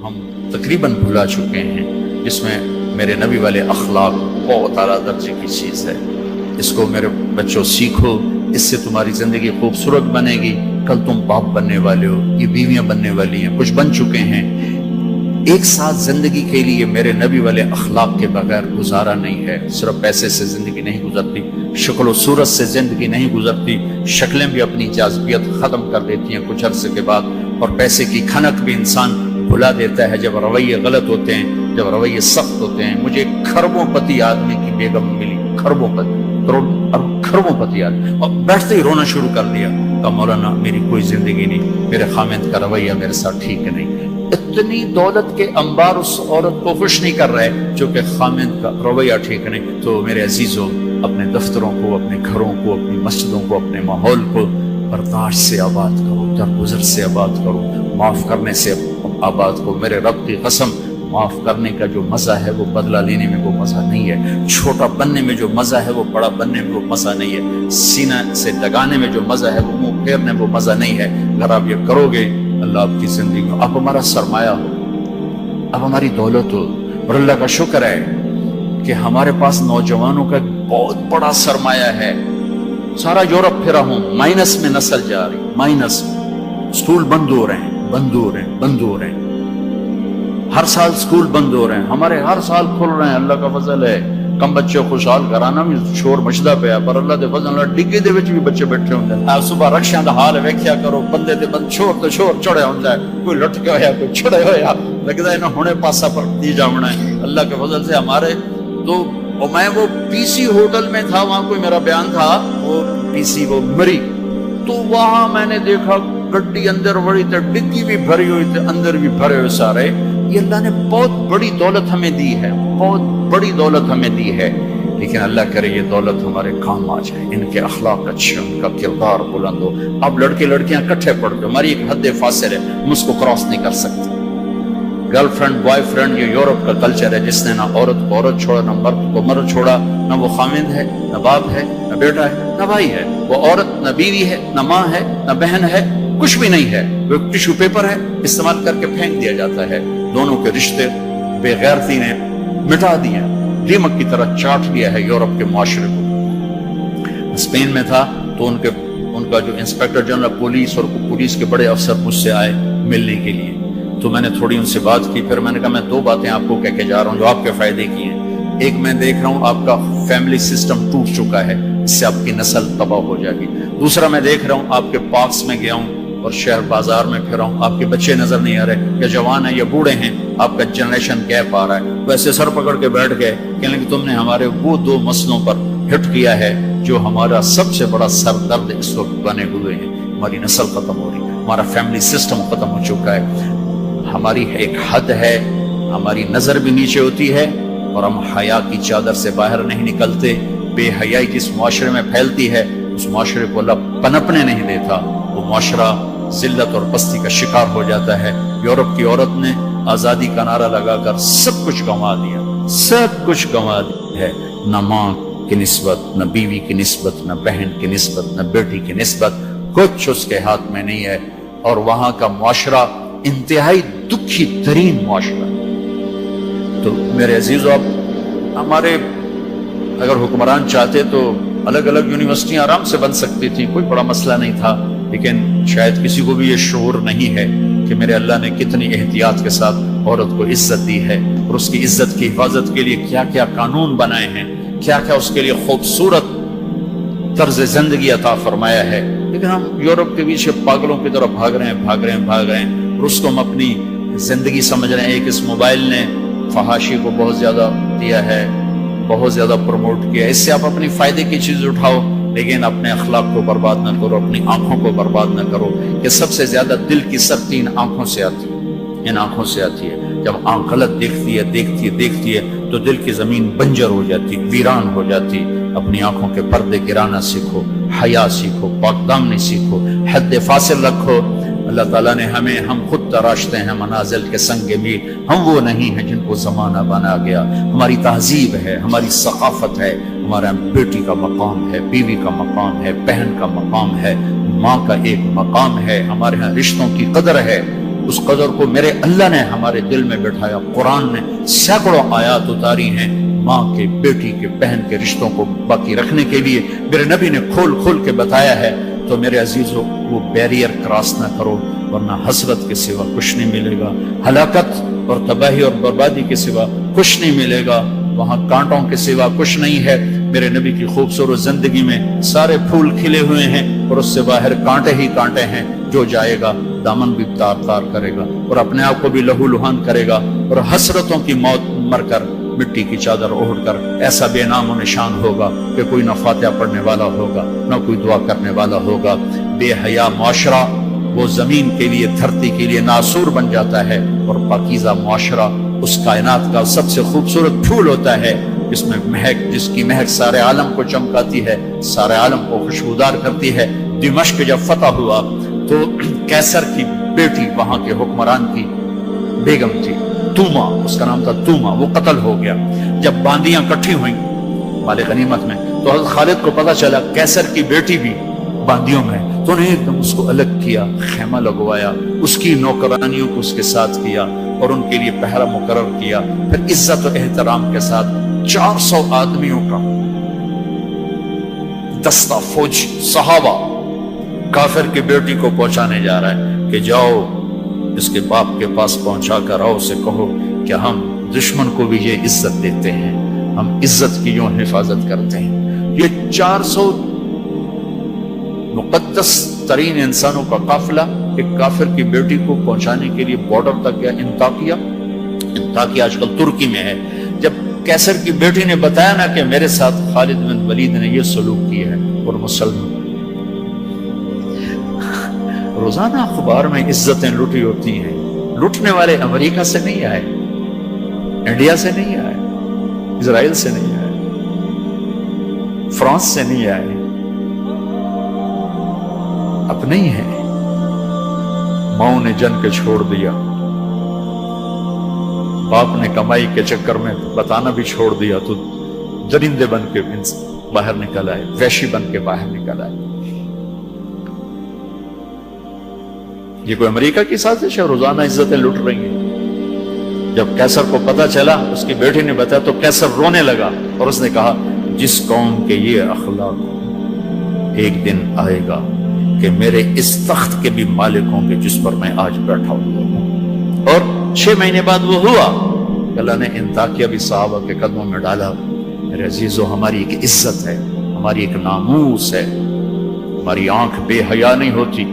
ہم تقریباً بھلا چکے ہیں، جس میں میرے نبی والے اخلاق بہت اعلیٰ درجے کی چیز ہے۔ اس کو میرے بچوں سیکھو، اس سے تمہاری زندگی خوبصورت بنے گی۔ کل تم باپ بننے والے ہو، یہ بیویاں بننے والی ہیں، کچھ بن چکے ہیں۔ ایک ساتھ زندگی کے لیے میرے نبی والے اخلاق کے بغیر گزارا نہیں ہے۔ صرف پیسے سے زندگی نہیں گزرتی، شکل و صورت سے زندگی نہیں گزرتی، شکلیں بھی اپنی جاذبیت ختم کر دیتی ہیں کچھ عرصے کے بعد، اور پیسے کی کھنک بھی انسان بھلا دیتا ہے جب رویے غلط ہوتے ہیں، جب رویے سخت ہوتے ہیں۔ مجھے کھربوں پتی آدمی کی بیگم ملی، کھربوں پتی، کھربوں پتی آدمی، اور بیٹھتے ہی رونا شروع کر دیا، کہا مولانا میری کوئی زندگی نہیں، میرے خامند کا رویہ میرے ساتھ ٹھیک نہیں۔ اتنی دولت کے انبار اس عورت کو خوش نہیں کر رہے جو کہ خامند کا رویہ ٹھیک نہیں۔ تو میرے عزیزوں، اپنے دفتروں کو، اپنے گھروں کو، اپنی مسجدوں کو، اپنے ماحول کو برداشت سے آباد کرو، درگزر سے آباد کرو، معاف کرنے سے آباد کرو۔ میرے رب کی قسم، معاف کرنے کا جو مزہ ہے وہ بدلہ لینے میں وہ مزہ نہیں ہے، چھوٹا بننے میں جو مزہ ہے وہ بڑا بننے میں وہ مزہ نہیں ہے، سینہ سے لگانے میں جو مزہ ہے وہ منہ پھیرنے میں وہ مزہ نہیں ہے۔ اگر آپ یہ کرو گے، اللہ آپ کی زندگی میں، آپ ہمارا سرمایہ ہو، آپ ہماری دولت ہو۔ اور اللہ کا شکر ہے کہ ہمارے پاس نوجوانوں کا بہت بڑا سرمایہ ہے۔ سارا یورپ پھرا ہوں، مائنس میں نسل جا رہی، مائنس، سکول بند ہو رہے ہیں، بند ہو رہے ہیں، بند ہو رہے ہیں، ہر سال سکول بند ہو رہے ہیں، ہمارے ہر سال کھل رہے ہیں۔ اللہ کا فضل ہے، کم بچے خوشحال گھرانا بھی شور مچدا پیا، پر اللہ دے فضل نال ڈگے دے وچ بھی بچے بیٹھے ہوندے ہیں۔ صبح رکشیاں دا حال ویکھیا کرو، بندے دے بند شور تے شور چڑھیا ہوندا ہے، کوئی لٹ کے ہویا، کوئی چھڑے ہویا، لگدا ہے نا ہنے پاسا پر دی جاونا ہے۔ اللہ کے فضل سے ہمارے تو، اور میں وہ پی سی ہوٹل میں تھا، وہاں کوئی میرا بیان تھا، وہ پی سی وہ مری، تو وہاں میں نے دیکھا گڈی اندر بڑی تے ڈگی بھی بھری ہوئی تے اندر بھی بھرے ہوئے سارے۔ یہ اللہ نے بہت بڑی دولت ہمیں دی ہے، بہت بڑی دولت ہمیں دی ہے، لیکن اللہ کرے یہ دولت ہمارے کام آ جائے، ان کے اخلاق اچھے، ان کا کردار بلند ہو۔ اب لڑکے لڑکیاں کٹھے پڑ گئے، ہماری ایک حد فاصل ہے، ہم اس کو کراس نہیں کر سکتے۔ گرل فرینڈ بوائے فرینڈ، یہ یورپ کا کلچر ہے، جس نے نہ عورت کو عورت چھوڑا، نہ مرد کو مرد چھوڑا، نہ وہ خامند ہے، نہ باپ ہے، نہ بیٹا ہے، نہ بھائی ہے، وہ عورت نہ بیوی ہے، نہ ماں ہے، نہ بہن ہے، کچھ بھی نہیں ہے، وہ ٹیشو پیپر ہے، استعمال کر کے پھینک دیا جاتا ہے۔ دونوں کے رشتے بے غیرتی نے مٹا دیے، دیمک کی طرح چاٹ لیا ہے یورپ کے معاشرے کو۔ اسپین میں تھا تو ان کا جو انسپیکٹر جنرل پولیس اور پولیس کے بڑے افسر مجھ سے آئے ملنے کے لیے، تو میں نے تھوڑی ان سے بات کی، پھر میں نے کہا میں دو باتیں آپ کو کہہ کے جا رہا ہوں جو آپ کے فائدے کی ہیں۔ ایک، میں دیکھ رہا ہوں آپ کا فیملی سسٹم ٹوٹ چکا ہے، اس سے آپ کی نسل تباہ ہو جائے گی۔ دوسرا، میں دیکھ رہا ہوں آپ کے پارکس میں گیا ہوں اور شہر بازار میں پھر ہوں، آپ کے بچے نظر نہیں آ رہے، یا جوان ہیں یا بوڑھے ہیں، آپ کا جنریشن گیپ آ رہا ہے۔ ویسے سر پکڑ کے بیٹھ گئے، کہنے کہ تم نے ہمارے وہ دو مسئلوں پر ہٹ کیا ہے جو ہمارا سب سے بڑا سر درد اس وقت بنے ہوئے ہیں۔ ہماری نسل ختم ہو رہی ہے، ہمارا فیملی سسٹم ختم ہو چکا ہے، ہماری ایک حد ہے، ہماری نظر بھی نیچے ہوتی ہے، اور ہم حیا کی چادر سے باہر نہیں نکلتے۔ بے حیائی جس معاشرے میں پھیلتی ہے، اس معاشرے کو اللہ پنپنے نہیں دیتا، وہ معاشرہ ذلت اور پستی کا شکار ہو جاتا ہے۔ یورپ کی عورت نے آزادی کا نعرہ لگا کر سب کچھ گنوا دیا، سب کچھ گنوا دیا ہے، نہ ماں کی نسبت، نہ بیوی کی نسبت، نہ بہن کی نسبت، نہ بیٹی کی نسبت، کچھ اس کے ہاتھ میں نہیں ہے۔ اور وہاں کا معاشرہ انتہائی دکھی ترین معاشرہ۔ تو میرے عزیزو، اب ہمارے اگر حکمران چاہتے تو الگ الگ یونیورسٹیاں آرام سے بن سکتی تھیں، کوئی بڑا مسئلہ نہیں تھا، لیکن شاید کسی کو بھی یہ شعور نہیں ہے کہ میرے اللہ نے کتنی احتیاط کے ساتھ عورت کو عزت دی ہے، اور اس کی عزت کی حفاظت کے لیے کیا کیا قانون بنائے ہیں، کیا کیا اس کے لیے خوبصورت طرز زندگی عطا فرمایا ہے۔ لیکن ہم یورپ کے پیچھے پاگلوں کی طرح بھاگ رہے ہیں، اور اس کو ہم اپنی زندگی سمجھ رہے ہیں۔ ایک اس موبائل نے فحاشی کو بہت زیادہ دیا ہے، بہت زیادہ پروموٹ کیا ہے، اس سے آپ اپنی فائدے کی چیز اٹھاؤ، لیکن اپنے اخلاق کو برباد نہ کرو، اپنی آنکھوں کو برباد نہ کرو۔ کہ سب سے زیادہ دل کی سختی ان آنکھوں سے آتی ہے، ان آنکھوں سے آتی ہے۔ جب آنکھ غلط دیکھتی ہے تو دل کی زمین بنجر ہو جاتی، ویران ہو جاتی۔ اپنی آنکھوں کے پردے گرانا سیکھو، حیا سیکھو، پاک دامنی سیکھو، حد فاصل رکھو۔ اللہ تعالیٰ نے ہم خود تراشتے ہیں منازل کے سنگ میل، ہم وہ نہیں ہیں جن کو زمانہ بنا گیا۔ ہماری تہذیب ہے، ہماری ثقافت ہے، ہمارا بیٹی کا مقام ہے، بیوی کا مقام ہے، بہن کا مقام ہے، ماں کا ایک مقام ہے، ہمارے ہاں رشتوں کی قدر ہے۔ اس قدر کو میرے اللہ نے ہمارے دل میں بٹھایا. قرآن نے سینکڑوں آیات اتاری ہیں ماں کے، بیٹی کے، بہن کے رشتوں کو باقی رکھنے کے لیے. میرے نبی نے کھول کھول کے بتایا ہے. تو میرے عزیزو وہ بیریئر کراس نہ کرو، ورنہ حسرت کے سوا کچھ نہیں ملے گا، ہلاکت اور تباہی اور بربادی کے سوا کچھ نہیں ملے گا، وہاں کانٹوں کے سوا کچھ نہیں ہے. میرے نبی کی خوبصورت زندگی میں سارے پھول کھلے ہوئے ہیں اور اس سے باہر کانٹے ہی کانٹے ہیں. جو جائے گا دامن بھی تار تار کرے گا اور اپنے آپ کو بھی لہو لہان کرے گا اور حسرتوں کی موت مر کر مٹی کی چادر اوڑھ کر ایسا بے نام و نشان ہوگا کہ کوئی نہ فاتحہ پڑھنے والا ہوگا نہ کوئی دعا کرنے والا ہوگا. بے حیا معاشرہ وہ زمین کے لیے، دھرتی کے لیے ناسور بن جاتا ہے، اور پاکیزہ معاشرہ اس کائنات کا سب سے خوبصورت پھول ہوتا ہے جس میں مہک، جس کی مہک سارے عالم کو چمکاتی ہے، سارے عالم کو خوشبودار کرتی ہے. دمشق جب فتح ہوا تو کیسر کی بیٹی وہاں کے حکمران کی بیگم تھی، توما، اس کا نام تھا توما، وہ قتل ہو گیا. جب باندیاں کٹھی ہوئیں مال غنیمت میں تو حضرت خالد کو پتا چلا کیسر کی بیٹی بھی باندیوں میں، تو انہیں ایک دم اس کو الگ کیا، خیمہ لگوایا، اس کی نوکرانیوں کو اس کے ساتھ کیا اور ان کے لیے پہرا مقرر کیا. پھر عزت و احترام کے ساتھ 400 آدمیوں کا دستہ فوج صحابہ کافر کی بیٹی کو پہنچانے جا رہا ہے کہ جاؤ اس کے باپ کے پاس پہنچا کر آؤ، اسے کہو کہ ہم دشمن کو بھی یہ عزت دیتے ہیں، ہم عزت کی یوں حفاظت کرتے ہیں. یہ 400 مقدس ترین انسانوں کا قافلہ ایک کافر کی بیٹی کو پہنچانے کے لیے بارڈر تک گیا. انطاکیہ آج کل ترکی میں ہے. جب کیسر کی بیٹی نے بتایا نا کہ میرے ساتھ خالد بن ولید نے یہ سلوک کیا ہے اور مسلمان، روزانہ اخبار میں عزتیں لوٹی ہوتی ہیں. لوٹنے والے امریکہ سے نہیں آئے، انڈیا سے نہیں آئے، اسرائیل سے نہیں آئے، فرانس سے نہیں آئے، اپنے ہی ہیں. ماؤں نے جن کے چھوڑ دیا، باپ نے کمائی کے چکر میں بتانا بھی چھوڑ دیا، تو درندے بن کے باہر نکل آئے، وحشی بن کے باہر نکل آئے. یہ کوئی امریکہ کی سازش ہے؟ روزانہ عزتیں لٹ رہی ہیں. جب کیسر کو پتا چلا، اس کی بیٹی نے بتایا تو کیسر رونے لگا اور اس نے کہا جس قوم کے یہ اخلاق ایک دن آئے گا کہ میرے اس تخت کے بھی مالک ہوں گے جس پر میں آج بیٹھا ہوں. اور 6 مہینے بعد وہ ہوا. اللہ نے انطاکیہ بھی صحابہ کے قدموں میں ڈالا. میرے عزیزو، ہماری ایک عزت ہے، ہماری ایک ناموس ہے، ہماری آنکھ بے حیا نہیں ہوتی.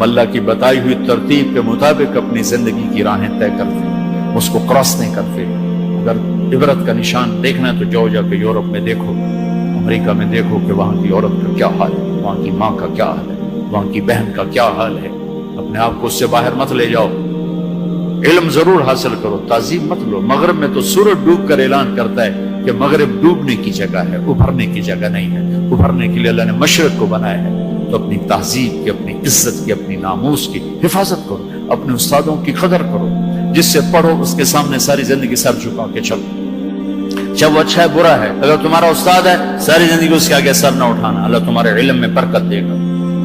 اللہ کی بتائی ہوئی ترتیب کے مطابق اپنی زندگی کی راہیں طے کرتے، اس کو کراس نہیں کرتے. اگر عبرت کا نشان دیکھنا ہے تو جاؤ جا کے یورپ میں دیکھو، امریکہ میں دیکھو کہ وہاں کی عورت کا کیا حال ہے، وہاں کی ماں کا کیا حال ہے، وہاں کی بہن کا کیا حال ہے. اپنے آپ کو اس سے باہر مت لے جاؤ. علم ضرور حاصل کرو، تعظیم مت لو. مغرب میں تو سورج ڈوب کر اعلان کرتا ہے کہ مغرب ڈوبنے کی جگہ ہے، ابھرنے کی جگہ نہیں ہے. ابھرنے کے لیے اللہ نے مشرق کو بنایا ہے. تو اپنی تہذیب کی، اپنی عزت کی، اپنی ناموس کی حفاظت کرو. اپنے استادوں کی قدر کرو. جس سے پڑھو اس کے سامنے ساری زندگی سر جھکا کے چلو، چاہے وہ اچھا ہے برا ہے. اگر تمہارا استاد ہے ساری زندگی اس کے آگے سر نہ اٹھانا. اللہ تمہارے علم میں برکت دے گا،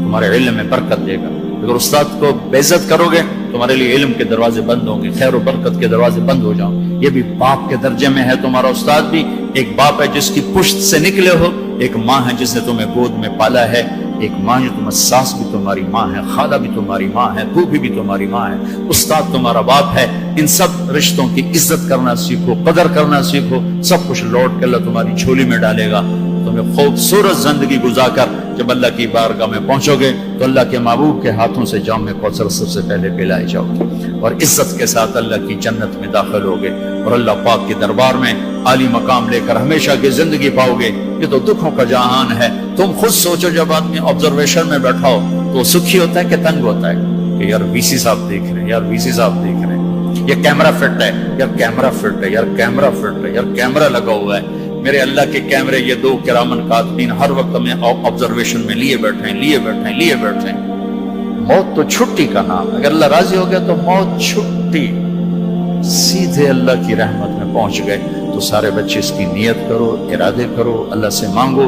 تمہارے علم میں برکت دے گا. اگر استاد کو بے عزت کرو گے تمہارے لیے علم کے دروازے بند ہوں گے، خیر و برکت کے دروازے بند ہو جاؤں. یہ بھی باپ کے درجے میں ہے. تمہارا استاد بھی ایک باپ ہے جس کی پشت سے نکلے ہو، ایک ماں ہے جس نے تمہیں گود میں پالا ہے، ایک ماں جو تمہیں ساس بھی تمہاری ماں ہے، خالہ بھی تمہاری ماں ہے، پھوپھی بھی تمہاری ماں ہے، استاد تمہارا باپ ہے. ان سب رشتوں کی عزت کرنا سیکھو، قدر کرنا سیکھو. سب کچھ لوٹ کے اللہ تمہاری جھولی میں ڈالے گا. تمہیں خوبصورت زندگی گزار کر جب اللہ کی بارگاہ میں پہنچو گے تو اللہ کے محبوب کے ہاتھوں سے جام کوثر سب سے پہلے پلائے جاؤ گے اور عزت کے ساتھ اللہ کی جنت میں داخل ہوگے اور اللہ پاک کے دربار میں عالی مقام لے کر ہمیشہ کی زندگی پاؤ گے. یہ تو دکھوں کا جہان ہے. تم خود سوچو، جب آدمی آبزرویشن میں بیٹھا ہو تو سکھی ہوتا ہے کہ تنگ ہوتا ہے کہ یار وی سی صاحب دیکھ رہے ہیں، یار وی سی صاحب دیکھ رہے ہیں، یہ کیمرہ فٹ ہے، یار کیمرہ فٹ ہے، یار کیمرہ فٹ ہے، یار کیمرہ لگا ہوا ہے. میرے اللہ کے کیمرے یہ 2 کرامن کاتبین ہر وقت میں آبزرویشن میں لیے بیٹھے ہیں. موت تو چھٹی کا نام ہے. اگر اللہ راضی ہو گیا تو موت چھٹی، سیدھے اللہ کی رحمت میں پہنچ گئے. تو سارے بچے اس کی نیت کرو، ارادے کرو، اللہ سے مانگو،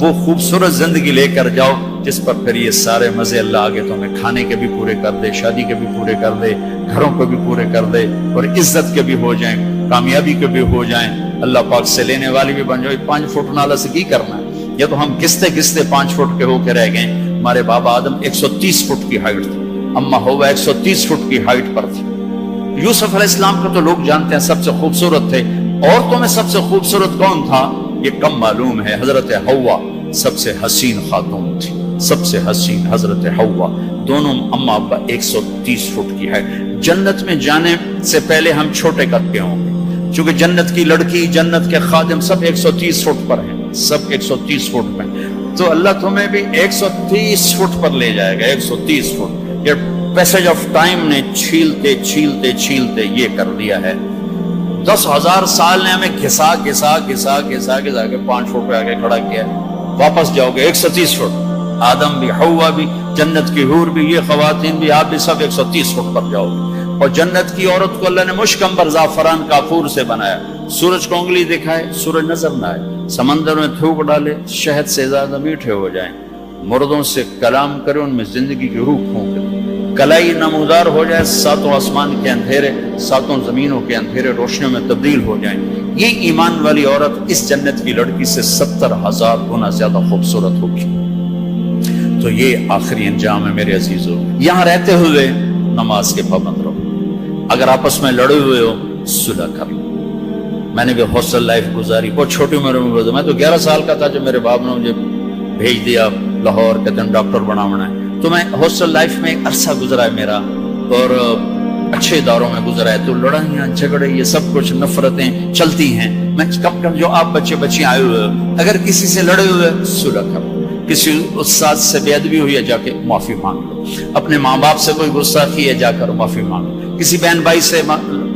وہ خوبصورت زندگی لے کر جاؤ جس پر پھر یہ سارے مزے اللہ آگے تمہیں کھانے کے بھی پورے کر دے، شادی کے بھی پورے کر دے، گھروں کو بھی پورے کر دے، اور عزت کے بھی ہو جائیں، کامیابی کے بھی ہو جائیں، اللہ پاک سے لینے والی بھی بن جائے۔ 5 فٹ نالا سے کی کرنا ہے؟ یہ تو ہم گستے گستے 5 فٹ کے ہو کے رہ گئے۔ ہمارے بابا آدم 130 فٹ کی ہائٹ تھی، اماں ہوا 130 فٹ کی ہائٹ پر تھی۔ یوسف علیہ السلام کو تو لوگ جانتے ہیں سب سے خوبصورت تھے، عورتوں میں سب سے خوبصورت کون تھا یہ کم معلوم ہے، حضرت حوا سب سے حسین خاتون تھی، سب سے حسین حضرت حوا، دونوں اماں ابا 130 فٹ کی ہے۔ جنت میں جانے سے پہلے ہم چھوٹے قد کے ہوں گے، چونکہ جنت کی لڑکی، جنت کے خادم سب 130 فٹ پر ہیں، سب 130 فٹ پر، تو اللہ تمہیں بھی 130 فٹ پر لے جائے گا، 130 فٹ۔ یہ پیسج آف ٹائم نے چھیلتے چھیلتے چھیلتے یہ کر دیا ہے، 10,000 سال نے ہمیں گھسا گھسا گھسا گھسا گھسا کے 5 فٹ پہ آگے کھڑا کیا ہے۔ واپس جاؤ گے 130 فٹ، آدم بھی، حوا بھی، جنت کی حور بھی، یہ خواتین بھی، آپ بھی سب 130 فٹ پر جاؤ گے۔ اور جنت کی عورت کو اللہ نے مشکمبر زعفران کافور سے بنایا، سورج کو انگلی دکھائے سورج نظر نہ آئے، سمندر میں تھوک ڈالے شہد سے زیادہ میٹھے ہو جائیں، مردوں سے کلام کرے ان میں زندگی کی روح پھونک دے، کلائی نمودار ہو جائے، 7 آسمان کے اندھیرے 7 زمینوں کے اندھیرے روشنیوں میں تبدیل ہو جائیں۔ یہ ایمان والی عورت اس جنت کی لڑکی سے 70,000 گنا زیادہ خوبصورت ہوگی۔ تو یہ آخری انجام ہے میرے عزیزو، یہاں رہتے ہوئے نماز کے پابند رہو، اگر آپس میں لڑے ہوئے ہو صلح کر لو۔ میں نے بھی ہاسٹل لائف گزاری، بہت چھوٹی عمر میں گزاری، میں تو 11 سال کا تھا جب میرے باپ نے مجھے بھیج دیا لاہور، کہتے ہیں ڈاکٹر بنانا ہے، تو میں ہاسٹل لائف میں ایک عرصہ گزرا ہے میرا، اور اچھے اداروں میں گزرا ہے، تو لڑائیاں جھگڑے یہ سب کچھ نفرتیں چلتی ہیں۔ میں کم کم جو آپ بچے بچیاں آئے ہوئے اگر کسی سے لڑے ہوئے صلح کرو، کسی استاد سے بے ادبی ہوئی ہے جا کے معافی مانگ لو، اپنے ماں باپ سے کوئی گستاخی ہے جا کر معافی مانگ لو، کسی بہن بھائی سے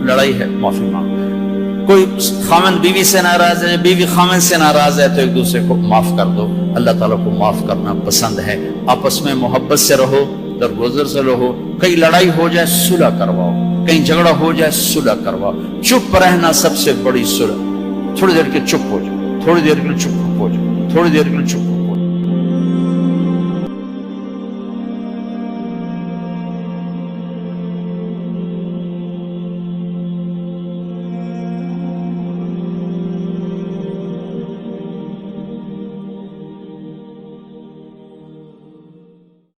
لڑائی ہے معافی مانگ لو، کوئی خامن بیوی سے ناراض ہے، بیوی خامن سے ناراض ہے، تو ایک دوسرے کو معاف کر دو۔ اللہ تعالیٰ کو معاف کرنا پسند ہے، آپس میں محبت سے رہو، درگزر سے رہو، کہیں لڑائی ہو جائے صلح کرواؤ، کہیں جھگڑا ہو جائے صلح کرواؤ، چپ رہنا سب سے بڑی صلح، تھوڑی دیر کے چپ ہو جاؤ، تھوڑی دیر کے چپ ہو جاؤ، تھوڑی دیر کے چپ